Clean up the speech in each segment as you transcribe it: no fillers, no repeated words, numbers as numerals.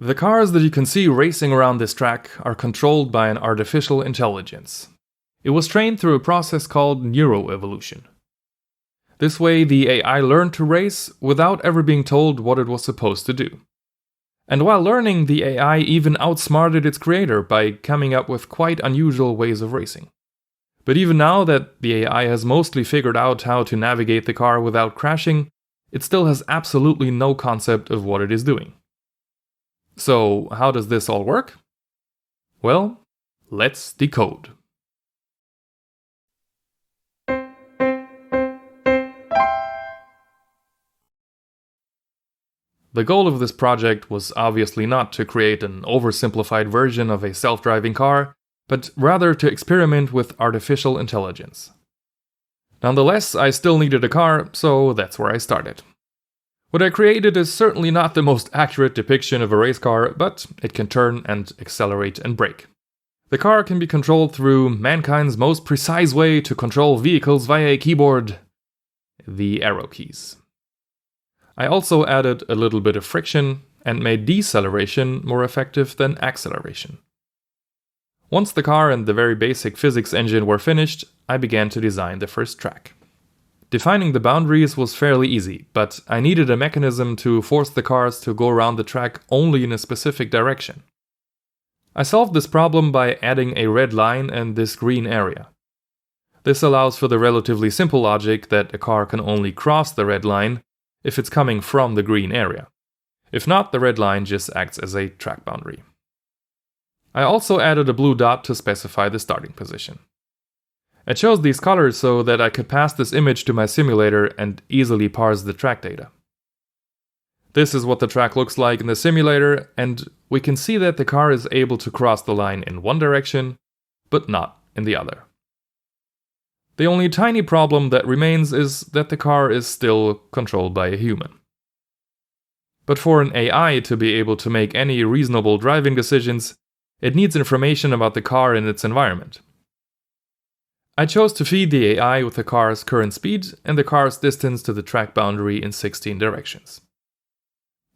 The cars that you can see racing around this track are controlled by an artificial intelligence. It was trained through a process called Neuroevolution. This way, the AI learned to race without ever being told what it was supposed to do. And while learning, the AI even outsmarted its creator by coming up with quite unusual ways of racing. But even now that the AI has mostly figured out how to navigate the car without crashing, it still has absolutely no concept of what it is doing. So, how does this all work? Well, let's decode. The goal of this project was obviously not to create an oversimplified version of a self-driving car, but rather to experiment with artificial intelligence. Nonetheless, I still needed a car, so that's where I started. What I created is certainly not the most accurate depiction of a race car, but it can turn and accelerate and brake. The car can be controlled through mankind's most precise way to control vehicles via a keyboard: the arrow keys. I also added a little bit of friction and made deceleration more effective than acceleration. Once the car and the very basic physics engine were finished, I began to design the first track. Defining the boundaries was fairly easy, but I needed a mechanism to force the cars to go around the track only in a specific direction. I solved this problem by adding a red line and this green area. This allows for the relatively simple logic that a car can only cross the red line if it's coming from the green area. If not, the red line just acts as a track boundary. I also added a blue dot to specify the starting position. I chose these colors so that I could pass this image to my simulator and easily parse the track data. This is what the track looks like in the simulator, and we can see that the car is able to cross the line in one direction, but not in the other. The only tiny problem that remains is that the car is still controlled by a human. But for an AI to be able to make any reasonable driving decisions, it needs information about the car and its environment. I chose to feed the AI with the car's current speed and the car's distance to the track boundary in 16 directions.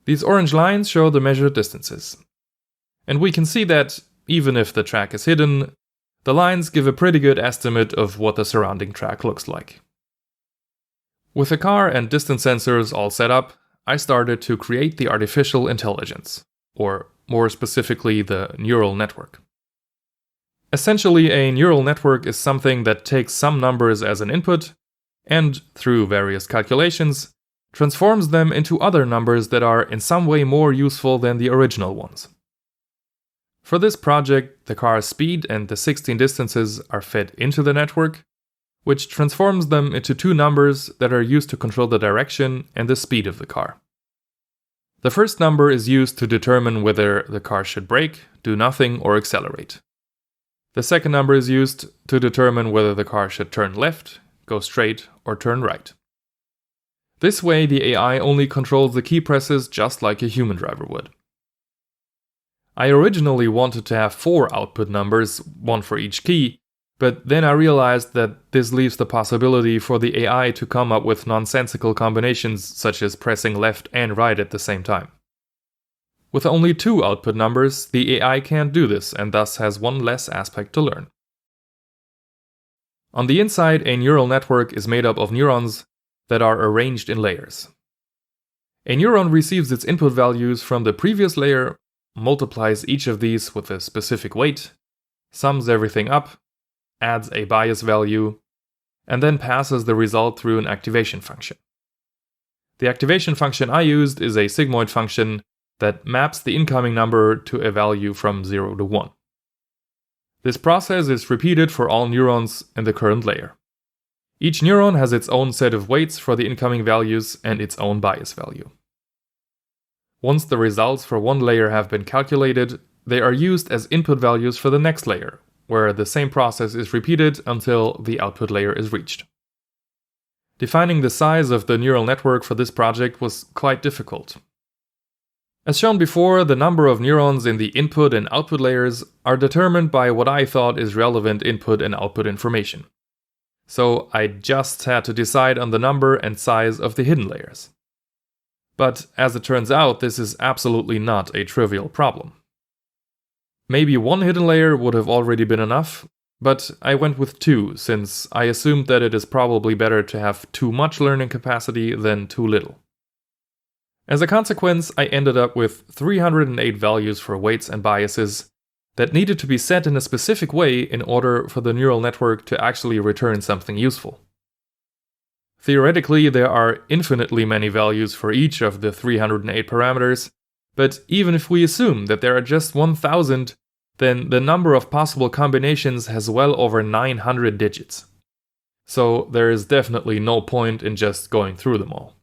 These orange lines show the measured distances. And we can see that, even if the track is hidden, the lines give a pretty good estimate of what the surrounding track looks like. With the car and distance sensors all set up, I started to create the artificial intelligence, or more specifically the neural network. Essentially, a neural network is something that takes some numbers as an input and, through various calculations, transforms them into other numbers that are in some way more useful than the original ones. For this project, the car's speed and the 16 distances are fed into the network, which transforms them into two numbers that are used to control the direction and the speed of the car. The first number is used to determine whether the car should brake, do nothing, or accelerate. The second number is used to determine whether the car should turn left, go straight, or turn right. This way, the AI only controls the key presses just like a human driver would. I originally wanted to have 4 output numbers, one for each key, but then I realized that this leaves the possibility for the AI to come up with nonsensical combinations such as pressing left and right at the same time. With only 2 output numbers, the AI can't do this and thus has one less aspect to learn. On the inside, a neural network is made up of neurons that are arranged in layers. A neuron receives its input values from the previous layer, multiplies each of these with a specific weight, sums everything up, adds a bias value, and then passes the result through an activation function. The activation function I used is a sigmoid function that maps the incoming number to a value from 0 to 1. This process is repeated for all neurons in the current layer. Each neuron has its own set of weights for the incoming values and its own bias value. Once the results for one layer have been calculated, they are used as input values for the next layer, where the same process is repeated until the output layer is reached. Defining the size of the neural network for this project was quite difficult. As shown before, the number of neurons in the input and output layers are determined by what I thought is relevant input and output information. So I just had to decide on the number and size of the hidden layers. But as it turns out, this is absolutely not a trivial problem. Maybe one hidden layer would have already been enough, but I went with 2 since I assumed that it is probably better to have too much learning capacity than too little. As a consequence, I ended up with 308 values for weights and biases that needed to be set in a specific way in order for the neural network to actually return something useful. Theoretically, there are infinitely many values for each of the 308 parameters, but even if we assume that there are just 1000, then the number of possible combinations has well over 900 digits. So there is definitely no point in just going through them all.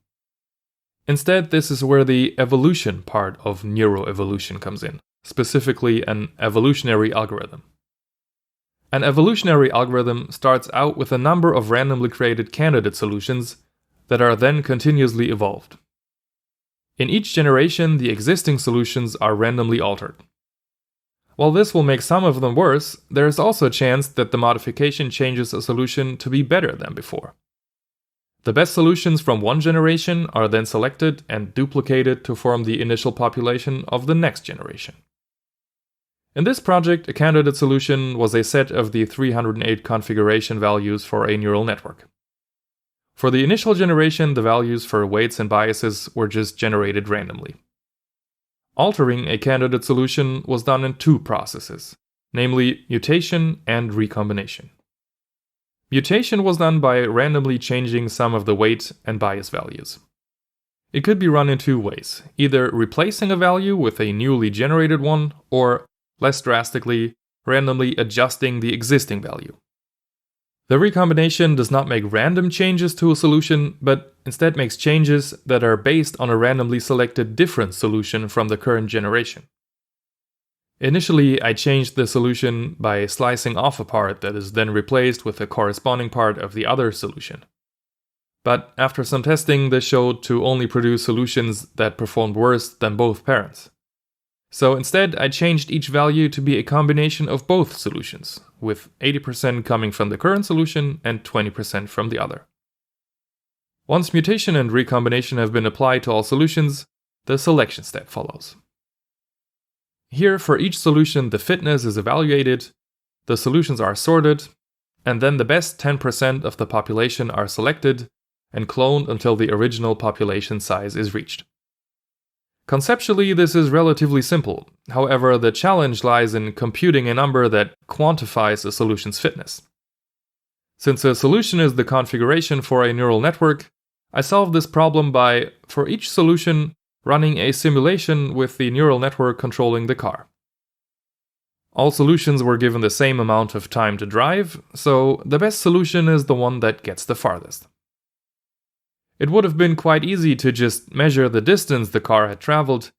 Instead, this is where the evolution part of neuroevolution comes in, specifically an evolutionary algorithm. An evolutionary algorithm starts out with a number of randomly created candidate solutions that are then continuously evolved. In each generation, the existing solutions are randomly altered. While this will make some of them worse, there is also a chance that the modification changes a solution to be better than before. The best solutions from one generation are then selected and duplicated to form the initial population of the next generation. In this project, a candidate solution was a set of the 308 configuration values for a neural network. For the initial generation, the values for weights and biases were just generated randomly. Altering a candidate solution was done in 2 processes, namely mutation and recombination. Mutation was done by randomly changing some of the weight and bias values. It could be run in 2 ways, either replacing a value with a newly generated one, or, less drastically, randomly adjusting the existing value. The recombination does not make random changes to a solution, but instead makes changes that are based on a randomly selected different solution from the current generation. Initially, I changed the solution by slicing off a part that is then replaced with a corresponding part of the other solution. But after some testing, this showed to only produce solutions that performed worse than both parents. So instead, I changed each value to be a combination of both solutions, with 80% coming from the current solution and 20% from the other. Once mutation and recombination have been applied to all solutions, the selection step follows. Here, for each solution, the fitness is evaluated, the solutions are sorted, and then the best 10% of the population are selected and cloned until the original population size is reached. Conceptually, this is relatively simple. However, the challenge lies in computing a number that quantifies a solution's fitness. Since a solution is the configuration for a neural network, I solved this problem by, for each solution, running a simulation with the neural network controlling the car. All solutions were given the same amount of time to drive, so the best solution is the one that gets the farthest. It would have been quite easy to just measure the distance the car had traveled,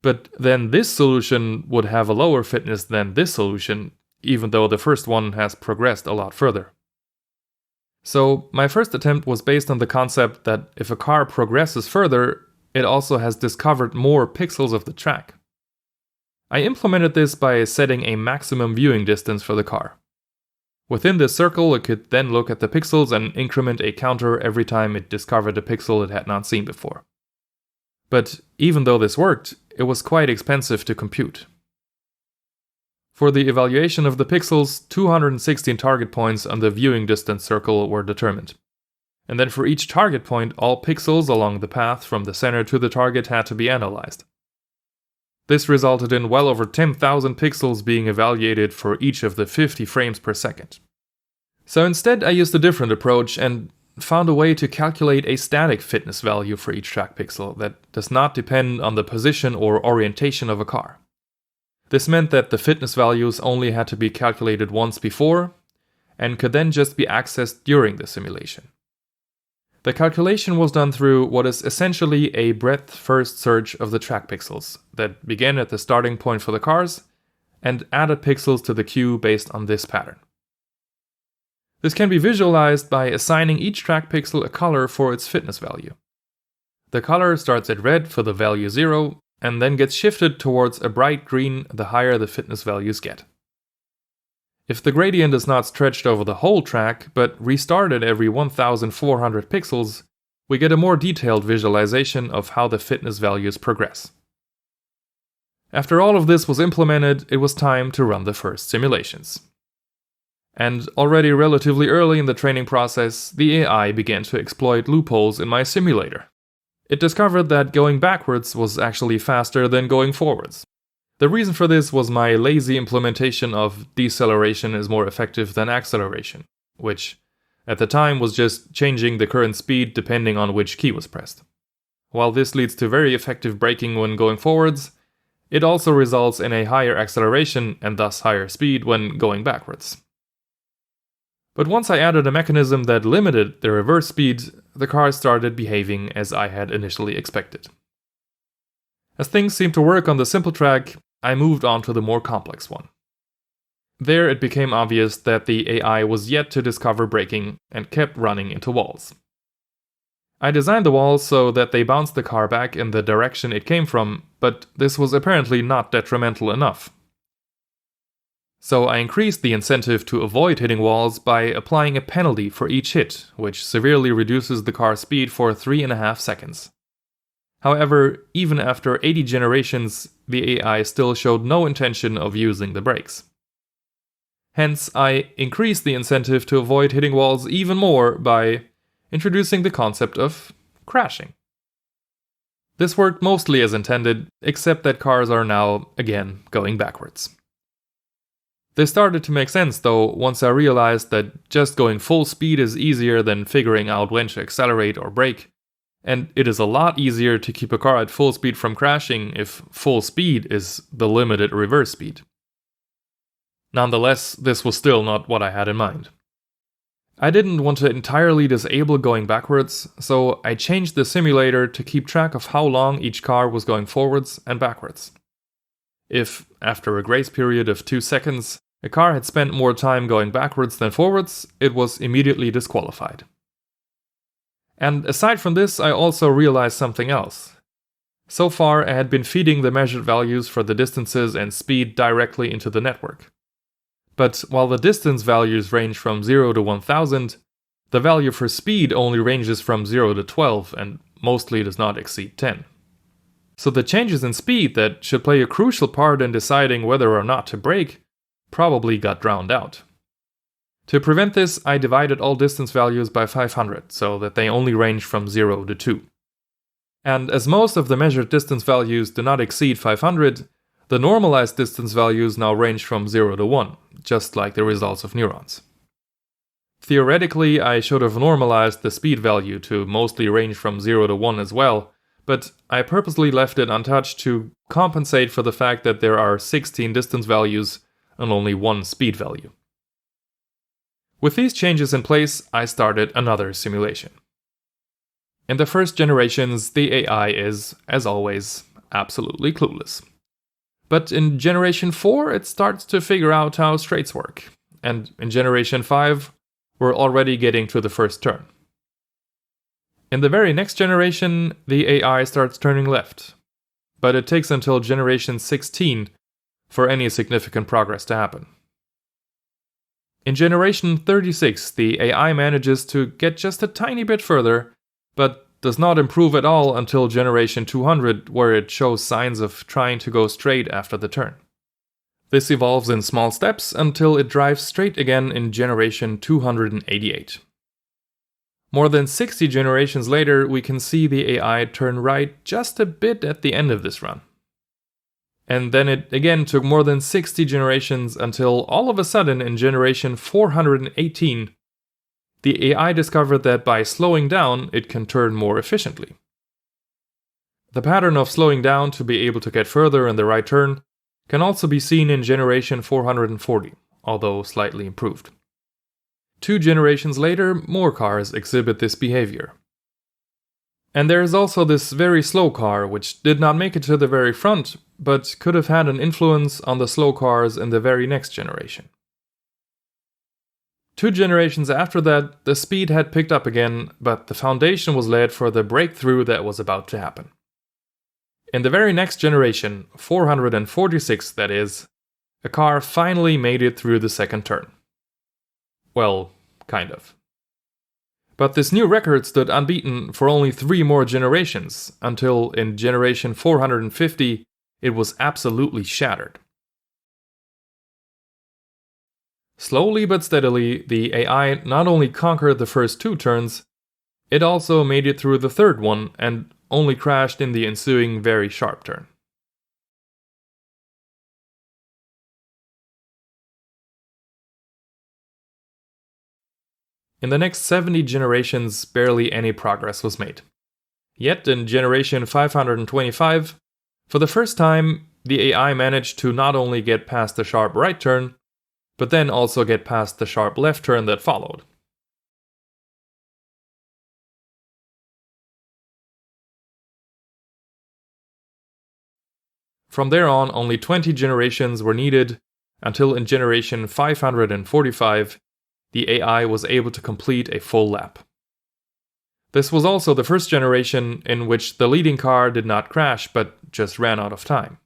but then this solution would have a lower fitness than this solution, even though the first one has progressed a lot further. So my first attempt was based on the concept that if a car progresses further, it also has discovered more pixels of the track. I implemented this by setting a maximum viewing distance for the car. Within this circle, it could then look at the pixels and increment a counter every time it discovered a pixel it had not seen before. But even though this worked, it was quite expensive to compute. For the evaluation of the pixels, 216 target points on the viewing distance circle were determined. And then for each target point, all pixels along the path from the center to the target had to be analyzed. This resulted in well over 10,000 pixels being evaluated for each of the 50 frames per second. So instead, I used a different approach and found a way to calculate a static fitness value for each track pixel that does not depend on the position or orientation of a car. This meant that the fitness values only had to be calculated once before and could then just be accessed during the simulation. The calculation was done through what is essentially a breadth-first search of the track pixels that began at the starting point for the cars and added pixels to the queue based on this pattern. This can be visualized by assigning each track pixel a color for its fitness value. The color starts at red for the value 0 and then gets shifted towards a bright green the higher the fitness values get. If the gradient is not stretched over the whole track, but restarted every 1400 pixels, we get a more detailed visualization of how the fitness values progress. After all of this was implemented, it was time to run the first simulations. And already relatively early in the training process, the AI began to exploit loopholes in my simulator. It discovered that going backwards was actually faster than going forwards. The reason for this was my lazy implementation of deceleration is more effective than acceleration, which at the time was just changing the current speed depending on which key was pressed. While this leads to very effective braking when going forwards, it also results in a higher acceleration and thus higher speed when going backwards. But once I added a mechanism that limited the reverse speed, the car started behaving as I had initially expected. As things seemed to work on the simple track, I moved on to the more complex one. There it became obvious that the AI was yet to discover braking and kept running into walls. I designed the walls so that they bounced the car back in the direction it came from, but this was apparently not detrimental enough. So I increased the incentive to avoid hitting walls by applying a penalty for each hit, which severely reduces the car's speed for 3.5 seconds. However, even after 80 generations, the AI still showed no intention of using the brakes. Hence, I increased the incentive to avoid hitting walls even more by introducing the concept of crashing. This worked mostly as intended, except that cars are now, again, going backwards. This started to make sense though once I realized that just going full speed is easier than figuring out when to accelerate or brake, and it is a lot easier to keep a car at full speed from crashing if full speed is the limited reverse speed. Nonetheless, this was still not what I had in mind. I didn't want to entirely disable going backwards, so I changed the simulator to keep track of how long each car was going forwards and backwards. If, after a grace period of 2 seconds, a car had spent more time going backwards than forwards, it was immediately disqualified. And aside from this, I also realized something else. So far, I had been feeding the measured values for the distances and speed directly into the network. But while the distance values range from 0 to 1000, the value for speed only ranges from 0 to 12 and mostly does not exceed 10. So the changes in speed that should play a crucial part in deciding whether or not to brake probably got drowned out. To prevent this, I divided all distance values by 500 so that they only range from 0 to 2. And as most of the measured distance values do not exceed 500, the normalized distance values now range from 0 to 1, just like the results of neurons. Theoretically, I should have normalized the speed value to mostly range from 0 to 1 as well, but I purposely left it untouched to compensate for the fact that there are 16 distance values and only one speed value. With these changes in place, I started another simulation. In the first generations, the AI is, as always, absolutely clueless. But in Generation 4, it starts to figure out how straights work, and in Generation 5, we're already getting to the first turn. In the very next generation, the AI starts turning left, but it takes until Generation 16 for any significant progress to happen. In Generation 36, the AI manages to get just a tiny bit further, but does not improve at all until Generation 200, where it shows signs of trying to go straight after the turn. This evolves in small steps until it drives straight again in Generation 288. More than 60 generations later, we can see the AI turn right just a bit at the end of this run. And then it again took more than 60 generations until all of a sudden in Generation 418, the AI discovered that by slowing down, it can turn more efficiently. The pattern of slowing down to be able to get further in the right turn can also be seen in Generation 440, although slightly improved. 2 generations later, more cars exhibit this behavior. And there is also this very slow car, which did not make it to the very front, but could have had an influence on the slow cars in the very next generation. 2 generations after that, the speed had picked up again, but the foundation was laid for the breakthrough that was about to happen. In the very next generation, 446 that is, a car finally made it through the second turn. Well, kind of. But this new record stood unbeaten for only 3 more generations, until in generation 450 it was absolutely shattered. Slowly but steadily, the AI not only conquered the first 2 turns, it also made it through the third one and only crashed in the ensuing very sharp turn. In the next 70 generations, barely any progress was made. Yet in generation 525, for the first time, the AI managed to not only get past the sharp right turn, but then also get past the sharp left turn that followed. From there on, only 20 generations were needed, until in generation 545, the AI was able to complete a full lap. This was also the first generation in which the leading car did not crash but just ran out of time.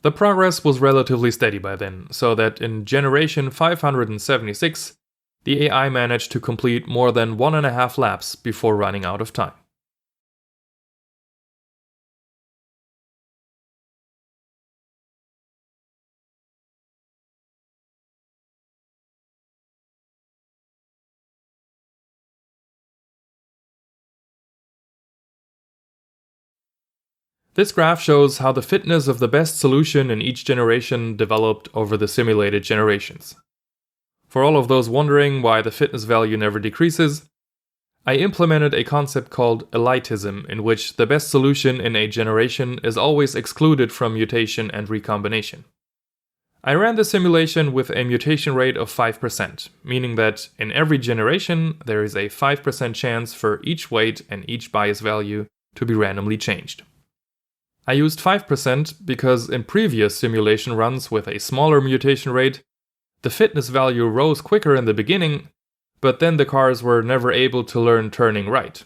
The progress was relatively steady by then, so that in generation 576, the AI managed to complete more than 1.5 laps before running out of time. This graph shows how the fitness of the best solution in each generation developed over the simulated generations. For all of those wondering why the fitness value never decreases, I implemented a concept called elitism, in which the best solution in a generation is always excluded from mutation and recombination. I ran the simulation with a mutation rate of 5%, meaning that in every generation there is a 5% chance for each weight and each bias value to be randomly changed. I used 5% because in previous simulation runs with a smaller mutation rate, the fitness value rose quicker in the beginning, but then the cars were never able to learn turning right.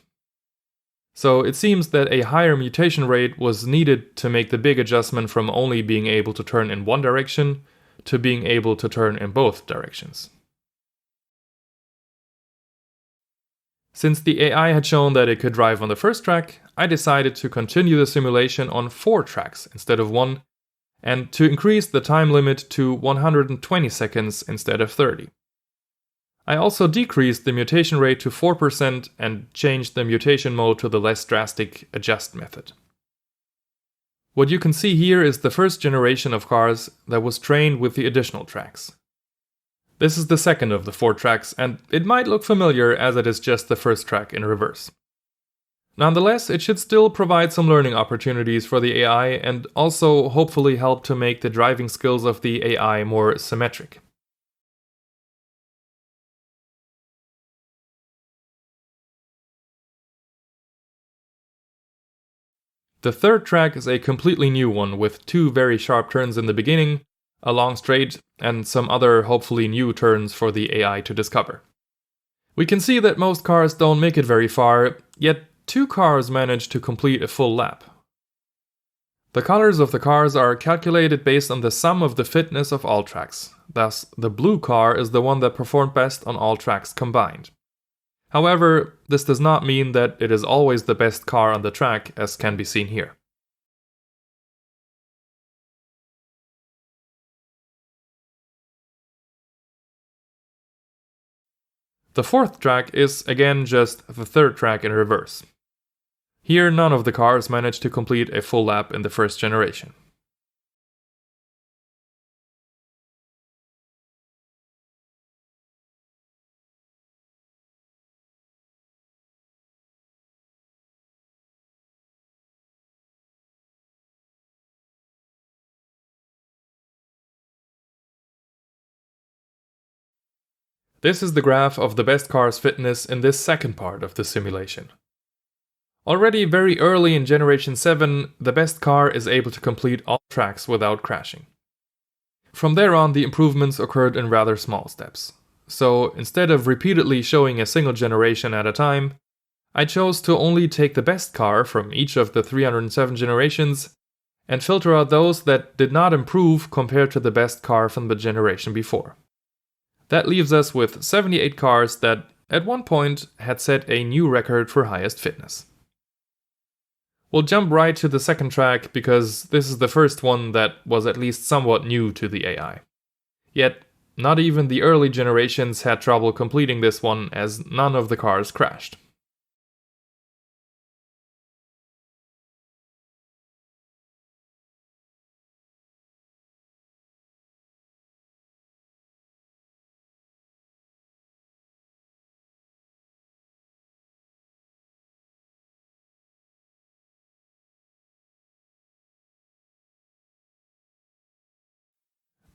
So it seems that a higher mutation rate was needed to make the big adjustment from only being able to turn in one direction to being able to turn in both directions. Since the AI had shown that it could drive on the first track, I decided to continue the simulation on 4 tracks instead of 1, and to increase the time limit to 120 seconds instead of 30. I also decreased the mutation rate to 4% and changed the mutation mode to the less drastic adjust method. What you can see here is the first generation of cars that was trained with the additional tracks. This is the second of the 4 tracks, and it might look familiar as it is just the first track in reverse. Nonetheless, it should still provide some learning opportunities for the AI and also hopefully help to make the driving skills of the AI more symmetric. The third track is a completely new one with 2 very sharp turns in the beginning, a long straight, and some other hopefully new turns for the AI to discover. We can see that most cars don't make it very far, yet 2 cars manage to complete a full lap. The colors of the cars are calculated based on the sum of the fitness of all tracks. Thus, the blue car is the one that performed best on all tracks combined. However, this does not mean that it is always the best car on the track, as can be seen here. The fourth track is again just the third track in reverse. Here, none of the cars managed to complete a full lap in the first generation. This is the graph of the best car's fitness in this second part of the simulation. Already very early in Generation 7, the best car is able to complete all tracks without crashing. From there on, the improvements occurred in rather small steps. so instead of repeatedly showing a single generation at a time, I chose to only take the best car from each of the 307 generations and filter out those that did not improve compared to the best car from the generation before. That leaves us with 78 cars that, at one point, had set a new record for highest fitness. We'll jump right to the second track because this is the first one that was at least somewhat new to the AI. Yet, not even the early generations had trouble completing this one as none of the cars crashed.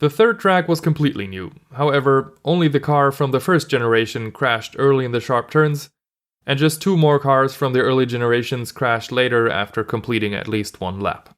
The third track was completely new, however, only the car from the first generation crashed early in the sharp turns, and just 2 more cars from the early generations crashed later after completing at least 1 lap.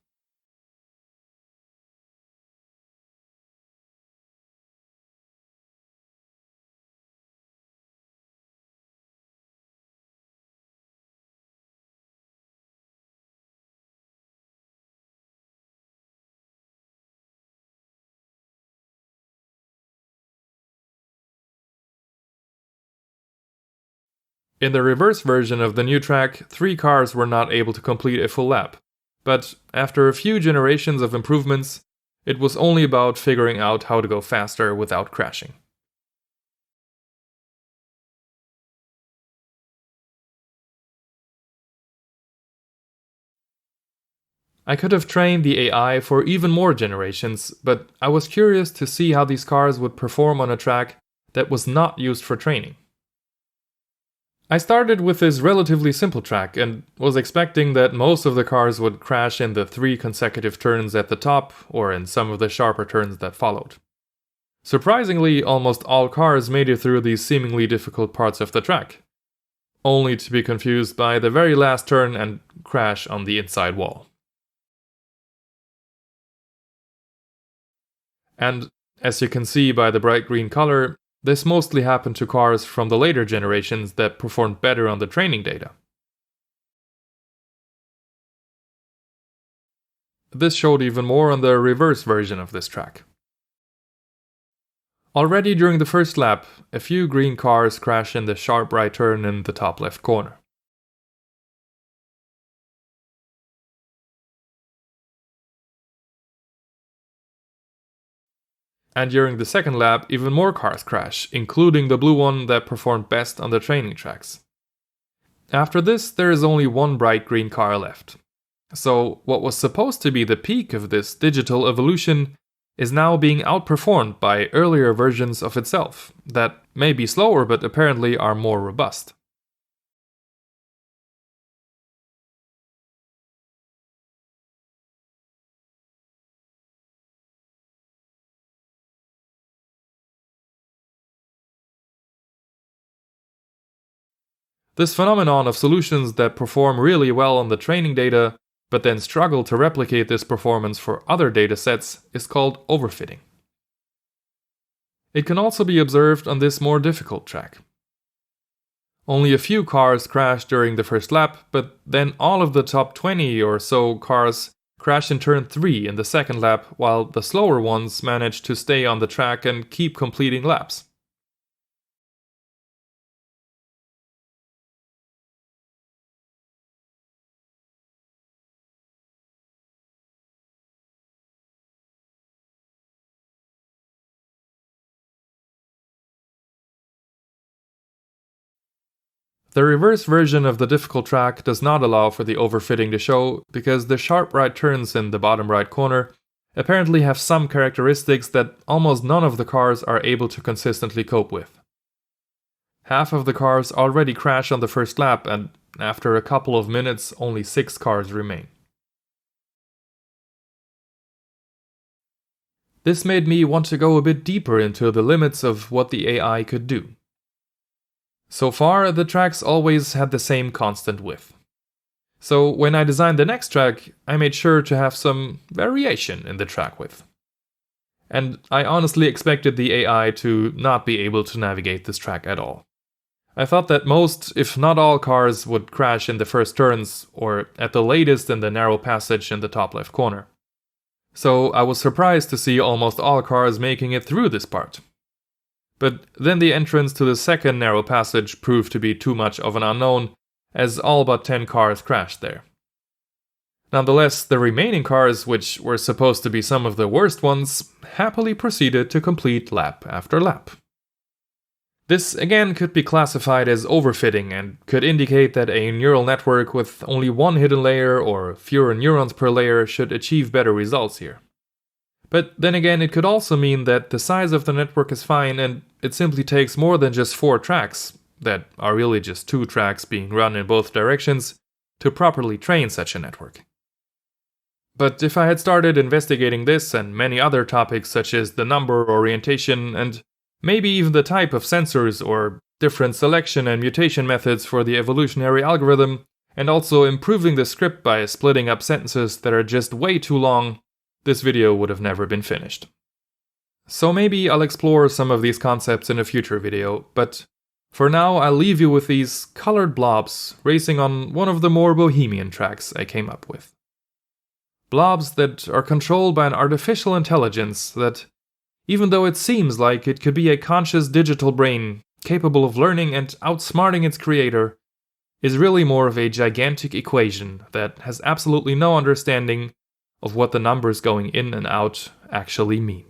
In the reverse version of the new track, 3 cars were not able to complete a full lap, but after a few generations of improvements, it was only about figuring out how to go faster without crashing. I could have trained the AI for even more generations, but I was curious to see how these cars would perform on a track that was not used for training. I started with this relatively simple track and was expecting that most of the cars would crash in the 3 consecutive turns at the top or in some of the sharper turns that followed. Surprisingly, almost all cars made it through these seemingly difficult parts of the track, only to be confused by the very last turn and crash on the inside wall. And as you can see by the bright green color, this mostly happened to cars from the later generations that performed better on the training data. This showed even more on the reverse version of this track. Already during the first lap, a few green cars crash in the sharp right turn in the top left corner. And during the second lap, even more cars crash, including the blue one that performed best on the training tracks. After this, there is only 1 bright green car left. So, what was supposed to be the peak of this digital evolution is now being outperformed by earlier versions of itself, that may be slower but apparently are more robust. This phenomenon of solutions that perform really well on the training data, but then struggle to replicate this performance for other datasets, is called overfitting. It can also be observed on this more difficult track. Only a few cars crash during the first lap, but then all of the top 20 or so cars crash in turn 3 in the second lap, while the slower ones manage to stay on the track and keep completing laps. The reverse version of the difficult track does not allow for the overfitting to show because the sharp right turns in the bottom right corner apparently have some characteristics that almost none of the cars are able to consistently cope with. Half of the cars already crash on the first lap, and after a couple of minutes only 6 cars remain. This made me want to go a bit deeper into the limits of what the AI could do. So far, the tracks always had the same constant width. So when I designed the next track, I made sure to have some variation in the track width. and I honestly expected the AI to not be able to navigate this track at all. I thought that most, if not all, cars would crash in the first turns, or at the latest in the narrow passage in the top left corner. So I was surprised to see almost all cars making it through this part. But then the entrance to the second narrow passage proved to be too much of an unknown, as all but 10 cars crashed there. Nonetheless, the remaining cars, which were supposed to be some of the worst ones, happily proceeded to complete lap after lap. This again could be classified as overfitting and could indicate that a neural network with only one hidden layer or fewer neurons per layer should achieve better results here. But then again, it could also mean that the size of the network is fine and it simply takes more than just 4 tracks, that are really just 2 tracks being run in both directions, to properly train such a network. But if I had started investigating this and many other topics such as the number, orientation, and maybe even the type of sensors or different selection and mutation methods for the evolutionary algorithm, and also improving the script by splitting up sentences that are just way too long, this video would have never been finished. So maybe I'll explore some of these concepts in a future video, but for now I'll leave you with these colored blobs racing on one of the more bohemian tracks I came up with. Blobs that are controlled by an artificial intelligence that, even though it seems like it could be a conscious digital brain capable of learning and outsmarting its creator, is really more of a gigantic equation that has absolutely no understanding of what the numbers going in and out actually mean.